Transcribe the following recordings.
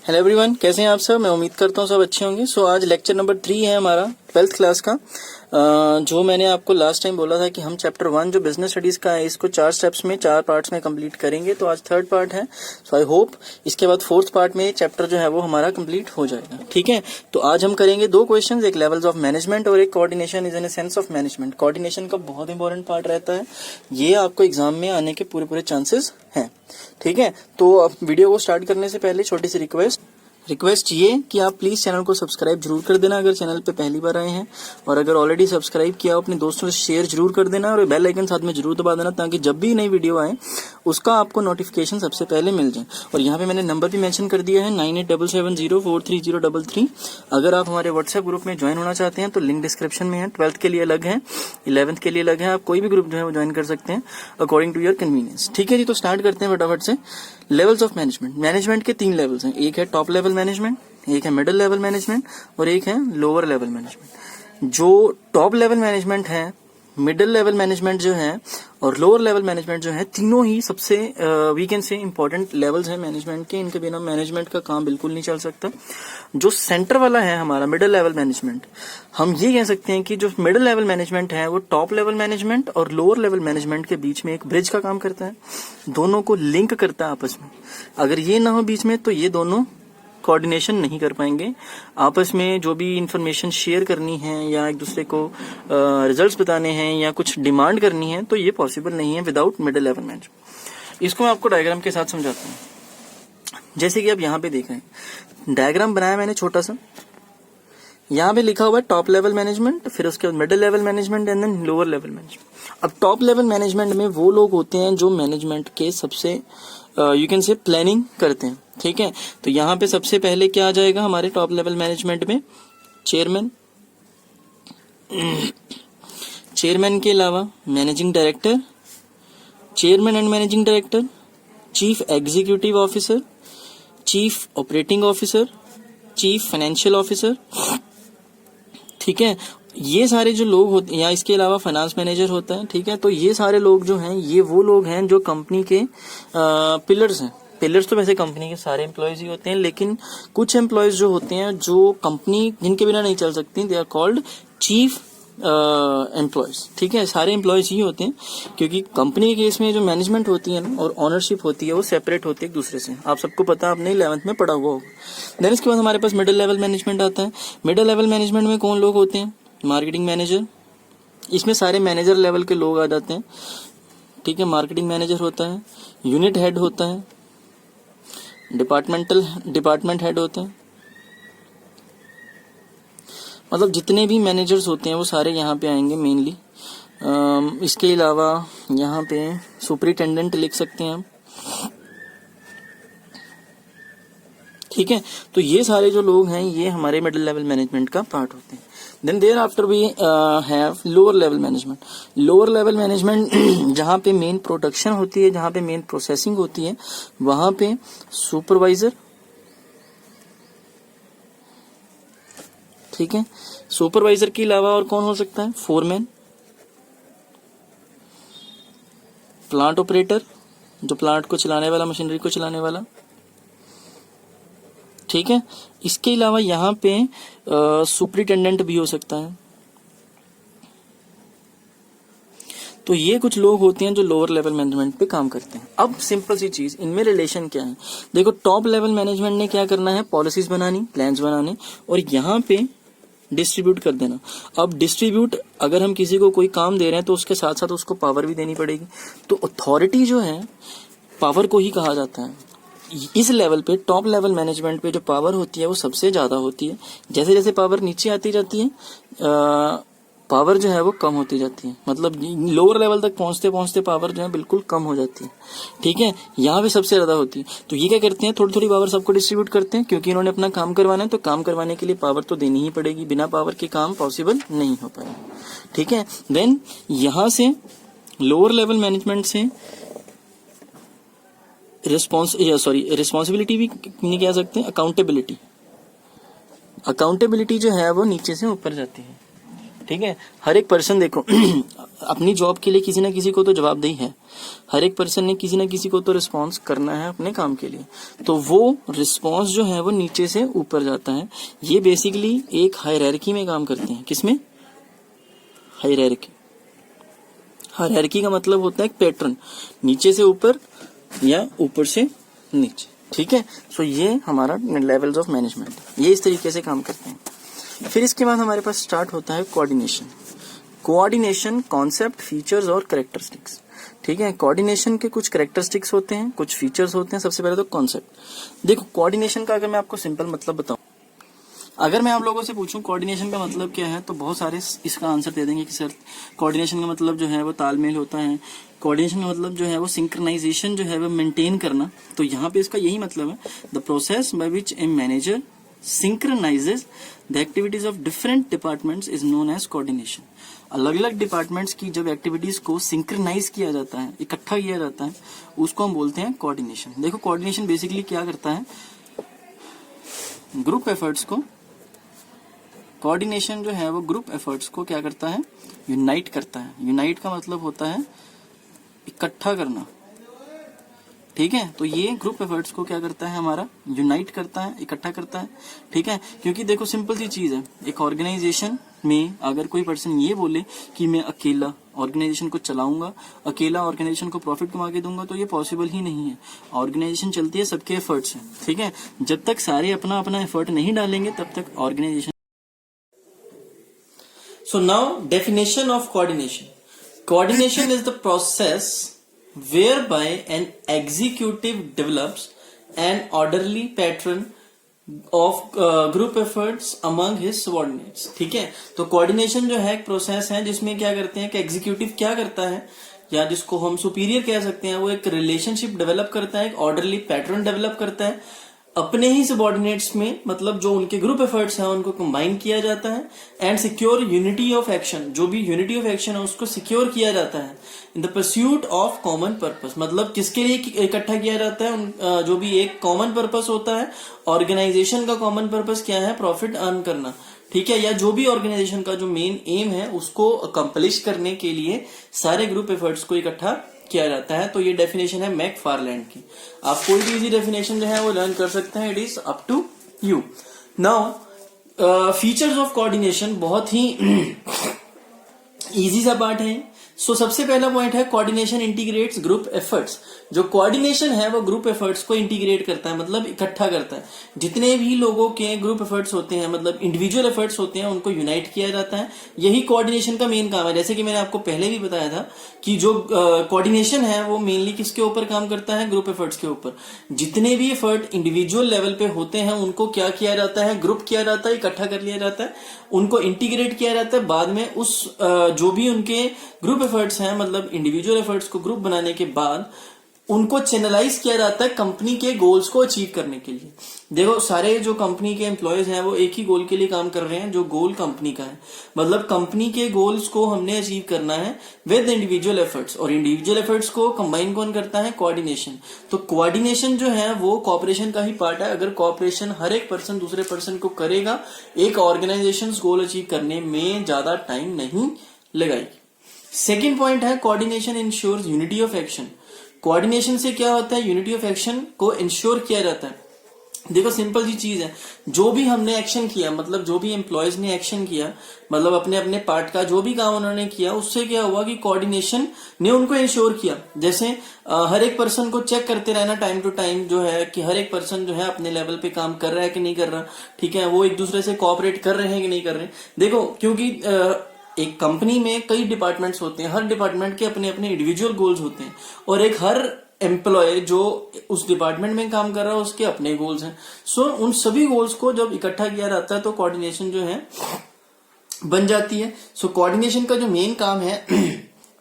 Hello everyone, कैसे हैं आप सब। मैं उम्मीद करता हूँ सब अच्छे होंगे। सो आज लेक्चर नंबर 3 है हमारा 12th क्लास का। जो मैंने आपको लास्ट टाइम बोला था कि हम चैप्टर 1 जो बिजनेस स्टडीज का है इसको 4 स्टेप्स में 4 पार्ट्स में कंप्लीट करेंगे। तो आज 3rd पार्ट है। सो आई होप इसके बाद 4th पार्ट में चैप्टर जो है वो हमारा कंप्लीट हो जाएगा। ठीक है, तो आज हम करेंगे 2 क्वेश्चन, एक लेवल्स ऑफ मैनेजमेंट और एक coordination is in a sense of management. Coordination का बहुत इंपॉर्टेंट पार्ट रहता है, ये आपको एग्जाम में आने के पूरे चांसेस हैं। ठीक है, तो अब वीडियो को स्टार्ट करने से पहले छोटी सी रिक्वेस्ट ये कि आप प्लीज चैनल को सब्सक्राइब जरूर कर देना अगर चैनल पे पहली बार आए हैं, और अगर ऑलरेडी सब्सक्राइब किया हो अपने दोस्तों से शेयर जरूर कर देना और बेल आइकन साथ में जरूर दबा देना ताकि जब भी नई वीडियो आए उसका आपको नोटिफिकेशन सबसे पहले मिल जाए। और यहाँ पे मैंने नंबर भी मेंशन कर दिया है 9877043033। अगर आप हमारे व्हाट्सएप ग्रुप में ज्वाइन होना चाहते हैं तो लिंक डिस्क्रिप्शन में है। 12th के लिए अलग है, 11th के लिए अलग है। आप कोई भी ग्रुप जो है वो ज्वाइन कर सकते हैं अकॉर्डिंग टू योर कन्वीनियंस। ठीक है जी, तो स्टार्ट करते हैं फटाफट से। Levels of management. मैनेजमेंट के 3 लेवल्स हैं, एक है टॉप लेवल मैनेजमेंट, एक है मिडिल लेवल मैनेजमेंट और एक है लोअर लेवल मैनेजमेंट। जो टॉप लेवल मैनेजमेंट है, मिडिल लेवल मैनेजमेंट जो है और लोअर लेवल मैनेजमेंट जो है, तीनों ही सबसे we can say important levels हैं मैनेजमेंट के। इनके बिना मैनेजमेंट का काम बिल्कुल नहीं चल सकता। जो सेंटर वाला है हमारा मिडिल लेवल मैनेजमेंट, हम ये कह सकते हैं कि जो मिडिल लेवल मैनेजमेंट है वो टॉप लेवल मैनेजमेंट और लोअर लेवल मैनेजमेंट के बीच में एक ब्रिज का काम करता है, दोनों को लिंक करता है आपस में। अगर ये ना हो बीच में तो ये दोनों कोऑर्डिनेशन नहीं कर पाएंगे। आपस में जो भी इंफॉर्मेशन शेयर करनी है या एक दूसरे को रिजल्ट्स बताने हैं या कुछ डिमांड करनी है तो ये पॉसिबल नहीं है विदाउट मिडिल लेवल मैनेजमेंट। इसको मैं आपको डायग्राम के साथ समझाता हूँ। जैसे कि आप यहाँ पे देख रहे हैं, डायग्राम बनाया मैंने छोटा सा। यहाँ पे लिखा हुआ है टॉप लेवल मैनेजमेंट, फिर उसके बाद middle level management and then lower level management. अब टॉप लेवल मैनेजमेंट में वो लोग होते हैं जो मैनेजमेंट के सबसे यू कैन से प्लानिंग करते हैं। ठीक है, तो यहाँ पे सबसे पहले क्या आ जाएगा हमारे टॉप लेवल मैनेजमेंट में? चेयरमैन। चेयरमैन के अलावा managing director, chairman and managing director, chief executive officer, chief operating officer, chief financial officer. ठीक है, ये सारे जो लोग होते हैं, या इसके अलावा फाइनेंस मैनेजर होता है। ठीक है, तो ये सारे लोग जो हैं ये वो लोग हैं जो कंपनी के पिलर्स हैं। पिलर्स तो वैसे कंपनी के सारे एम्प्लॉयज ही होते हैं, लेकिन कुछ एम्प्लॉयज जो होते हैं जो कंपनी जिनके बिना नहीं चल सकती, they are called chief employees. ठीक है, सारे एम्प्लॉयज ही होते हैं क्योंकि कंपनी के केस में जो मैनेजमेंट होती है ना और ऑनरशिप होती है वो सेपरेट होती है एक दूसरे से। आप सबको पता, आपने 11th में पढ़ा हुआ होगा। देन इसके बाद हमारे पास मिडिल लेवल मैनेजमेंट आता है। मिडिल लेवल मैनेजमेंट में कौन लोग होते हैं? Marketing manager. इसमें सारे मैनेजर लेवल के लोग आ जाते हैं। ठीक है, मार्केटिंग मैनेजर होता है, यूनिट हेड होता है, डिपार्टमेंट हेड होते हैं। मतलब जितने भी मैनेजर्स होते हैं वो सारे यहाँ पे आएंगे मेनली। इसके अलावा यहाँ पे सुपरिटेंडेंट लिख सकते हैं हम। ठीक है, तो ये सारे जो लोग हैं ये हमारे मिडिल लेवल मैनेजमेंट का पार्ट होते हैं। Then thereafter we have lower level management. Lower level management जहाँ पे मेन प्रोडक्शन होती है, जहाँ पे मेन प्रोसेसिंग होती है, वहां पे सुपरवाइजर। ठीक है, सुपरवाइजर के अलावा और कौन हो सकता है? फोरमैन, प्लांट ऑपरेटर, जो प्लांट को चलाने वाला, मशीनरी को चलाने वाला। ठीक है, इसके अलावा यहाँ पे सुपरिटेंडेंट भी हो सकता है। तो ये कुछ लोग होते हैं जो लोअर लेवल मैनेजमेंट पे काम करते हैं। अब सिंपल सी चीज, इनमें रिलेशन क्या है? देखो, टॉप लेवल मैनेजमेंट ने क्या करना है? पॉलिसीज बनानी, प्लान्स बनाने और यहाँ पे डिस्ट्रीब्यूट कर देना। अब डिस्ट्रीब्यूट, अगर हम किसी को कोई काम दे रहे हैं तो उसके साथ साथ उसको पावर भी देनी पड़ेगी। तो अथॉरिटी जो है पावर को ही कहा जाता है। इस लेवल पे, टॉप लेवल मैनेजमेंट पे जो पावर होती है वो सबसे ज्यादा होती है। जैसे जैसे पावर नीचे आती जाती है पावर जो है वो कम होती जाती है। मतलब लोअर लेवल तक पहुंचते पहुंचते पावर जो है बिल्कुल कम हो जाती है। ठीक है, यहाँ पे सबसे ज्यादा होती है। तो ये क्या करते हैं? थोड़ी थोड़ी पावर सबको डिस्ट्रीब्यूट करते हैं क्योंकि इन्होंने अपना काम करवाना है, तो काम करवाने के लिए पावर तो देनी ही पड़ेगी। बिना पावर के काम पॉसिबल नहीं हो पाएगा। ठीक है, देन यहाँ से लोअर लेवल मैनेजमेंट से रिस्पॉन्सिबिलिटी भी नहीं कह सकते, अकाउंटेबिलिटी जो है वो नीचे से ऊपर जाती है। ठीक है। हर एक पर्सन देखो अपनी जॉब के लिए किसी ना किसी को तो जवाबदेही है, हर एक पर्सन ने किसी ना किसी को तो रिस्पॉन्स करना है अपने काम के लिए, तो वो रिस्पॉन्स जो है वो नीचे से ऊपर जाता है। ये बेसिकली एक हायरार्की में काम करते हैं। किसमें? हायरार्की। हायरार्की का मतलब होता है एक पैटर्न, नीचे से ऊपर या ऊपर से नीचे, ठीक है। सो ये हमारा लेवल्स ऑफ मैनेजमेंट, ये इस तरीके से काम करते हैं। फिर इसके बाद हमारे पास स्टार्ट होता है कोऑर्डिनेशन। कोऑर्डिनेशन कॉन्सेप्ट, फीचर्स और कैरेक्टरिस्टिक्स, ठीक है। कोऑर्डिनेशन के कुछ कैरेक्टरिस्टिक्स होते हैं, कुछ फीचर्स होते हैं। सबसे पहले तो कॉन्सेप्ट। देखो कोऑर्डिनेशन का अगर मैं आपको सिंपल मतलब बताऊं, अगर मैं आप लोगों से पूछूं कोऑर्डिनेशन का मतलब क्या है, तो बहुत सारे इसका आंसर दे देंगे कि सर कोऑर्डिनेशन का मतलब जो है वो तालमेल होता है, कोऑर्डिनेशन का मतलब जो है वो सिंक्रोनाइजेशन जो है वो मेंटेन करना। तो यहाँ पे इसका यही मतलब है, the process by which a manager synchronizes the activities of different departments is known as coordination। अलग अलग डिपार्टमेंट्स की जब एक्टिविटीज को सिंक्रोनाइज किया जाता है, इकट्ठा किया जाता है, उसको हम बोलते हैं कोऑर्डिनेशन। देखो कोऑर्डिनेशन बेसिकली क्या करता है, ग्रुप एफर्ट्स को, कोऑर्डिनेशन जो है वो ग्रुप एफर्ट्स को क्या करता है, यूनाइट करता है। यूनाइट का मतलब होता है इकट्ठा करना, ठीक है। तो ये ग्रुप एफर्ट्स को क्या करता है, हमारा यूनाइट करता है, इकट्ठा करता है, ठीक है। क्योंकि देखो सिंपल सी चीज है, एक ऑर्गेनाइजेशन में अगर कोई पर्सन ये बोले कि मैं अकेला ऑर्गेनाइजेशन को चलाऊंगा, अकेला ऑर्गेनाइजेशन को प्रॉफिट कमा के दूंगा, तो ये पॉसिबल ही नहीं है। ऑर्गेनाइजेशन चलती है सबके एफर्ट्स से, ठीक है। जब तक सारे अपना अपना एफर्ट नहीं डालेंगे तब तक organisation. So now definition of coordination. Coordination is the process whereby an executive develops an orderly pattern of group efforts among his subordinates, ठीक है। तो कोऑर्डिनेशन जो है एक प्रोसेस है जिसमें क्या करते हैं कि एग्जीक्यूटिव क्या करता है, या जिसको हम सुपीरियर कह सकते हैं, वो एक रिलेशनशिप डेवलप करता है, एक ऑर्डरली पैटर्न डेवलप करता है अपने ही सबऑर्डिनेट्स में, मतलब जो उनके ग्रुप एफर्ट्स हैं उनको कंबाइन किया जाता है, and secure unity of action, जो भी यूनिटी ऑफ एक्शन है उसको सिक्योर किया जाता है in the pursuit of common purpose. मतलब किसके लिए इकट्ठा किया जाता है, जो भी एक कॉमन पर्पस होता है। ऑर्गेनाइजेशन का कॉमन पर्पस क्या है, प्रॉफिट अर्न करना, ठीक है। या जो भी ऑर्गेनाइजेशन का जो मेन एम है उसको अकम्प्लिश करने के लिए सारे ग्रुप एफर्ट्स को इकट्ठा किया जाता है। तो ये डेफिनेशन है मैकफार्लैंड की। आप कोई भी इजी डेफिनेशन जो है वो लर्न कर सकते हैं, it is up to you. Now features of coordination बहुत ही इजी सा पार्ट है। सो सबसे पहला पॉइंट है कोऑर्डिनेशन इंटीग्रेट्स ग्रुप एफर्ट्स। जो कोऑर्डिनेशन है वो ग्रुप एफर्ट्स को इंटीग्रेट करता है, मतलब इकट्ठा करता है। जितने भी लोगों के ग्रुप एफर्ट्स होते हैं, मतलब इंडिविजुअल एफर्ट्स होते हैं, उनको यूनाइट किया जाता है। यही कोऑर्डिनेशन का मेन काम है। जैसे कि मैंने आपको पहले भी बताया था कि जो कोऑर्डिनेशन है वो मेनली किसके ऊपर काम करता है, ग्रुप एफर्ट्स के ऊपर। जितने भी एफर्ट इंडिविजुअल लेवल पे होते हैं उनको क्या किया जाता है, ग्रुप किया जाता है, इकट्ठा कर लिया जाता है, उनको इंटीग्रेट किया जाता है। बाद में उस जो भी उनके ग्रुप एफर्ट्स हैं, मतलब इंडिविजुअल एफर्ट्स को ग्रुप बनाने के बाद उनको चैनलाइज किया जाता है कंपनी के गोल्स को अचीव करने के लिए। देखो सारे जो कंपनी के एम्प्लॉयज हैं वो एक ही गोल के लिए काम कर रहे हैं, जो गोल कंपनी का है। मतलब कंपनी के गोल्स को हमने अचीव करना है विद इंडिविजुअल एफर्ट्स, और इंडिविजुअल एफर्ट्स को कंबाइन कौन करता है, कोऑर्डिनेशन। तो कोऑर्डिनेशन जो है वो कोऑपरेशन का ही पार्ट है। अगर कोऑपरेशन हर एक पर्सन दूसरे पर्सन को करेगा, एक ऑर्गेनाइजेशन गोल अचीव करने में ज्यादा टाइम नहीं लगाएगी। सेकेंड पॉइंट है coordination ensures unity of action. Coordination से क्या होता है, यूनिटी ऑफ एक्शन को इंश्योर किया जाता है। देखो सिंपल सी चीज है, जो भी हमने एक्शन किया, मतलब जो भी एम्प्लॉयज ने एक्शन किया, मतलब अपने अपने पार्ट का जो भी काम उन्होंने किया, उससे क्या हुआ कि कोऑर्डिनेशन ने उनको इंश्योर किया। जैसे हर एक पर्सन को चेक करते रहना टाइम टू टाइम, जो है कि हर एक पर्सन जो है अपने लेवल पे काम कर रहा है कि नहीं कर रहा, ठीक है, वो एक दूसरे से कोऑपरेट कर रहे हैं कि नहीं कर रहे। देखो क्योंकि एक कंपनी में कई डिपार्टमेंट्स होते हैं, हर डिपार्टमेंट के अपने अपने इंडिविजुअल गोल्स होते हैं, और एक हर एम्प्लॉय जो उस डिपार्टमेंट में काम कर रहा है उसके अपने गोल्स हैं। सो उन सभी गोल्स को जब इकट्ठा किया जाता है तो कोऑर्डिनेशन जो है बन जाती है। सो कोऑर्डिनेशन का जो मेन काम है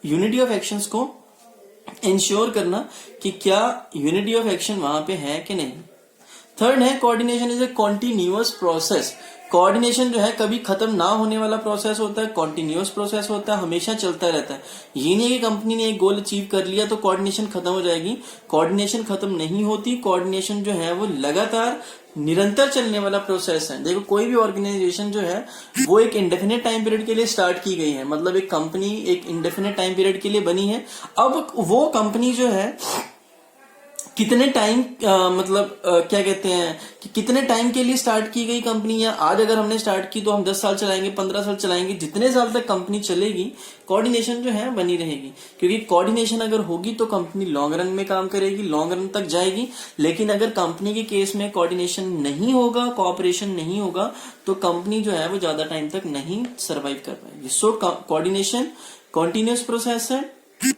यूनिटी ऑफ एक्शंस को इंश्योर करना कि क्या यूनिटी ऑफ एक्शन वहां पे है कि नहीं। थर्ड है coordination is a continuous process. Coordination जो है कभी खत्म ना होने वाला प्रोसेस होता है, कॉन्टिन्यूअस प्रोसेस होता है, हमेशा चलता रहता है। ये नहीं है कि कंपनी ने एक गोल अचीव कर लिया तो कोऑर्डिनेशन खत्म हो जाएगी, कोऑर्डिनेशन खत्म नहीं होती। कोऑर्डिनेशन जो है वो लगातार निरंतर चलने वाला प्रोसेस है। देखो कोई भी ऑर्गेनाइजेशन जो है वो एक इंडेफिनिट टाइम पीरियड के लिए स्टार्ट की गई है, मतलब एक कंपनी एक इंडेफिनिट टाइम पीरियड के लिए बनी है। अब वो कंपनी जो है कितने टाइम क्या कहते हैं कि कितने टाइम के लिए स्टार्ट की गई कंपनी, या आज अगर हमने स्टार्ट की तो हम 10 साल चलाएंगे, 15 साल चलाएंगे, जितने साल तक कंपनी चलेगी कोऑर्डिनेशन जो है बनी रहेगी। क्योंकि कोऑर्डिनेशन अगर होगी तो कंपनी लॉन्ग रन में काम करेगी, लॉन्ग रन तक जाएगी। लेकिन अगर कंपनी के केस में कोऑर्डिनेशन नहीं होगा, कोऑपरेशन नहीं होगा, तो कंपनी जो है वो ज्यादा टाइम तक नहीं सर्वाइव कर पाएगी। सो कोऑर्डिनेशन कॉन्टिन्यूअस प्रोसेस है,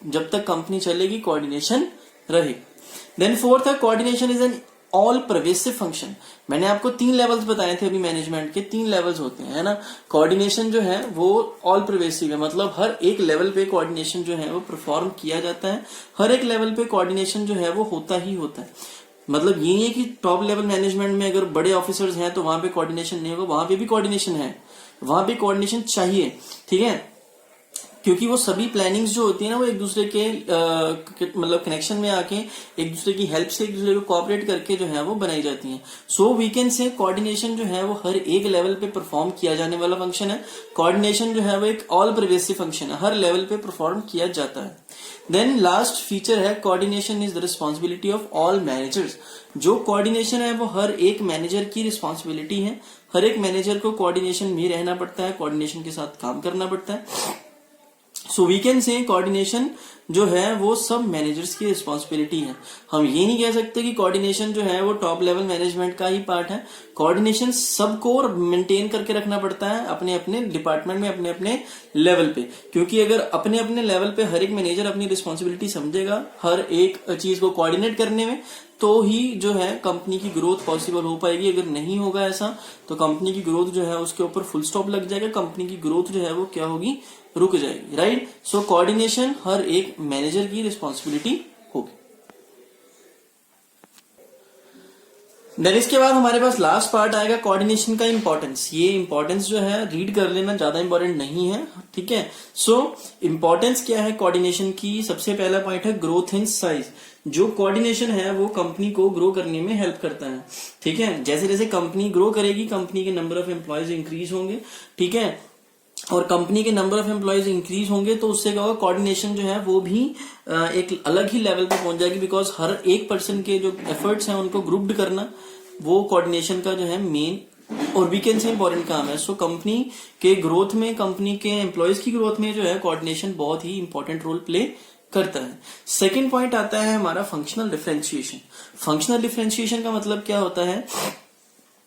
जब तक कंपनी चलेगी कोऑर्डिनेशन रहेगी। देन फोर्थ है coordination is an all pervasive function. मैंने आपको 3 लेवल्स बताए थे अभी, मैनेजमेंट के 3 लेवल्स होते हैं, है ना। कोऑर्डिनेशन जो है वो ऑल परवेसिव है, मतलब हर एक लेवल पे कोऑर्डिनेशन जो है वो परफॉर्म किया जाता है, हर एक लेवल पे कोऑर्डिनेशन जो है वो होता ही होता है। मतलब ये नहीं है कि टॉप लेवल मैनेजमेंट में अगर बड़े ऑफिसर्स हैं तो वहां पे कोऑर्डिनेशन नहीं होगा, वहां पे भी कोऑर्डिनेशन है, वहां पे कोऑर्डिनेशन चाहिए, ठीक है। क्योंकि वो सभी प्लानिंग्स जो होती है ना वो एक दूसरे के मतलब कनेक्शन में आके एक दूसरे की हेल्प से एक दूसरे को कोऑपरेट करके जो है वो बनाई जाती हैं। So we can say coordination जो है वो हर एक लेवल पे परफॉर्म किया जाने वाला फंक्शन है। कोऑर्डिनेशन जो है वो एक ऑल परवेसिव फंक्शन है, हर लेवल पे परफॉर्म किया जाता है। देन लास्ट फीचर है coordination is the responsibility of all managers. जो कोऑर्डिनेशन है वो हर एक मैनेजर की रिस्पॉन्सिबिलिटी है, हर एक मैनेजर को कोऑर्डिनेशन में रहना पड़ता है, कोऑर्डिनेशन के साथ काम करना पड़ता है। So we can say coordination जो है वो सब मैनेजर्स की रिस्पॉन्सिबिलिटी है। हम ये नहीं कह सकते कि कोऑर्डिनेशन जो है वो टॉप लेवल मैनेजमेंट का ही पार्ट है। कोऑर्डिनेशन सबको मेंटेन करके रखना पड़ता है अपने अपने डिपार्टमेंट में, अपने अपने लेवल पे। क्योंकि अगर अपने अपने लेवल पे हर एक मैनेजर अपनी रिस्पॉन्सिबिलिटी समझेगा हर एक चीज को कोऑर्डिनेट करने में, तो ही जो है कंपनी की ग्रोथ पॉसिबल हो पाएगी। अगर नहीं होगा ऐसा तो कंपनी की ग्रोथ जो है उसके ऊपर फुल स्टॉप लग जाएगा, कंपनी की ग्रोथ जो है वो क्या होगी, रुक जाएगी, राइट। सो कोऑर्डिनेशन हर एक मैनेजर की रिस्पॉन्सिबिलिटी होगी। देन इसके बाद हमारे पास लास्ट पार्ट आएगा कोऑर्डिनेशन का इंपॉर्टेंस। ये इंपॉर्टेंस जो है रीड कर लेना, ज्यादा इंपॉर्टेंट नहीं है, ठीक है। सो इंपॉर्टेंस क्या है कोऑर्डिनेशन की, सबसे पहला पॉइंट है ग्रोथ इन साइज। जो कोऑर्डिनेशन है वो कंपनी को ग्रो करने में हेल्प करता है, ठीक है। जैसे जैसे कंपनी ग्रो करेगी कंपनी के नंबर ऑफ एम्प्लॉयज इंक्रीज होंगे, ठीक है। और कंपनी के नंबर ऑफ एम्प्लॉयज इंक्रीज होंगे तो उससे क्या होगा, कोऑर्डिनेशन जो है वो भी एक अलग ही लेवल पे पहुंच जाएगी। बिकॉज हर एक पर्सन के जो एफर्ट्स हैं उनको ग्रुप्ड करना वो कोऑर्डिनेशन का जो है मेन और वीकेंड से इंपॉर्टेंट काम है। सो कंपनी के ग्रोथ में, कंपनी के एम्प्लॉयज की ग्रोथ में जो है कोऑर्डिनेशन बहुत ही इंपॉर्टेंट रोल प्ले करता है। सेकेंड पॉइंट आता है हमारा फंक्शनल डिफरेंशिएशन। फंक्शनल डिफरेंशिएशन का मतलब क्या होता है,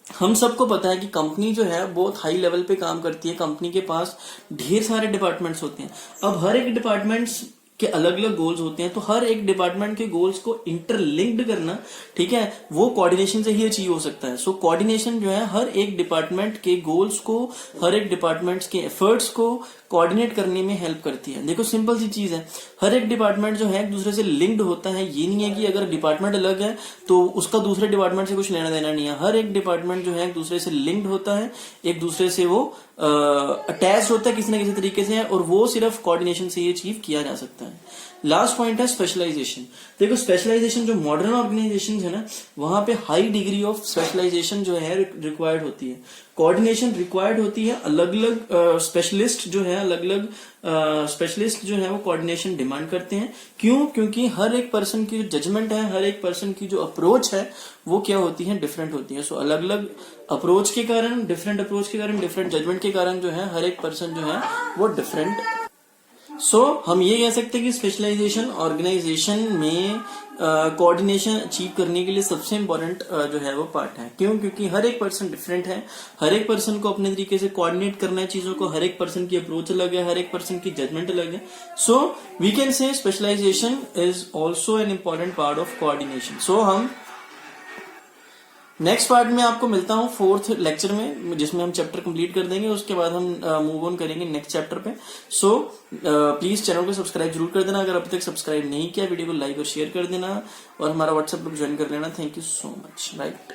हम सबको पता है कि कंपनी जो है बहुत हाई लेवल पे काम करती है, कंपनी के पास ढेर सारे डिपार्टमेंट्स होते हैं। अब हर एक डिपार्टमेंट्स के अलग अलग गोल्स होते हैं, तो हर एक डिपार्टमेंट के गोल्स को इंटरलिंक्ड करना, ठीक है, वो कोऑर्डिनेशन से ही अचीव हो सकता है। सो कोऑर्डिनेशन जो है हर एक डिपार्टमेंट के गोल्स को, हर एक डिपार्टमेंट्स के एफर्ट्स को कोऑर्डिनेट करने में हेल्प करती है। देखो सिंपल सी चीज है, हर एक डिपार्टमेंट जो है एक दूसरे से लिंक्ड होता है। ये नहीं है कि अगर डिपार्टमेंट अलग है तो उसका दूसरे डिपार्टमेंट से कुछ लेना देना नहीं है। हर एक डिपार्टमेंट जो है एक दूसरे से लिंक्ड होता है, एक दूसरे से वो अटैच होता है किसी न किसी तरीके से, और वो सिर्फ कोऑर्डिनेशन से ही अचीव किया जा सकता है। लास्ट पॉइंट है स्पेशलाइजेशन। देखो स्पेशलाइजेशन जो मॉडर्न ऑर्गेनाइजेशन है ना, वहां पे हाई डिग्री ऑफ स्पेशलाइजेशन जो है रिक्वायर्ड होती है। कोऑर्डिनेशन रिक्वायर्ड होती है, अलग अलग स्पेशलिस्ट जो है, अलग अलग स्पेशलिस्ट जो है वो कोऑर्डिनेशन डिमांड करते हैं। क्यों? क्योंकि हर एक पर्सन की जो जजमेंट है, हर एक पर्सन की जो अप्रोच है वो क्या होती है, डिफरेंट होती है। सो अलग अलग अप्रोच के कारण, डिफरेंट अप्रोच के कारण, डिफरेंट जजमेंट के कारण जो है हर एक पर्सन जो है वो डिफरेंट। सो हम ये कह सकते हैं कि स्पेशलाइजेशन ऑर्गेनाइजेशन में कोऑर्डिनेशन अचीव करने के लिए सबसे इम्पोर्टेंट जो है वो पार्ट है। क्यों? क्योंकि हर एक पर्सन डिफरेंट है, हर एक पर्सन को अपने तरीके से कोऑर्डिनेट करना है चीजों को, हर एक पर्सन की अप्रोच अलग है, हर एक पर्सन की जजमेंट अलग है। So we can say specialization is also an important part of coordination. So हम नेक्स्ट पार्ट में आपको मिलता हूँ 4th लेक्चर में, जिसमें हम चैप्टर कंप्लीट कर देंगे। उसके बाद हम मूव ऑन करेंगे नेक्स्ट चैप्टर पे। सो प्लीज चैनल को सब्सक्राइब जरूर कर देना, अगर अभी तक सब्सक्राइब नहीं किया वीडियो को लाइक और शेयर कर देना, और हमारा व्हाट्सएप ग्रुप ज्वाइन कर लेना। Thank you so much, right.